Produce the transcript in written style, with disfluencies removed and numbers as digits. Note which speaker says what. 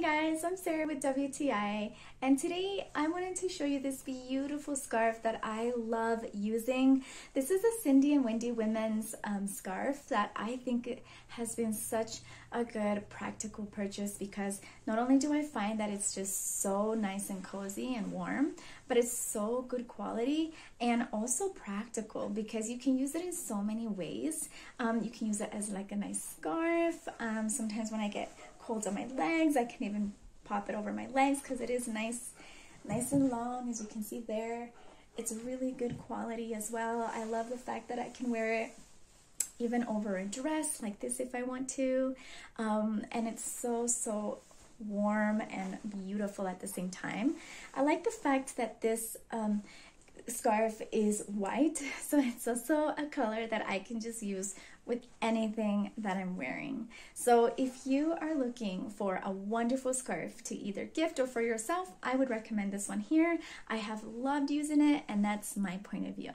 Speaker 1: guys, I'm Sarah with WTI, and today I wanted to show you this beautiful scarf that I love using. This is a Cindy and Wendy women's scarf that I think has been such a good practical purchase because not only do I find that it's just so nice and cozy and warm, but it's so good quality and also practical because you can use it in so many ways. You can use it as like a nice scarf. Sometimes when I get colds on my legs, I can even pop it over my legs because it is nice and long, as you can see there. It's really good quality as well. I love the fact that I can wear it even over a dress like this if I want to, and it's so warm and beautiful at the same time. I like the fact that this scarf is white, so it's also a color that I can just use with anything that I'm wearing. So if you are looking for a wonderful scarf to either gift or for yourself, I would recommend this one here. I have loved using it, and that's my point of view.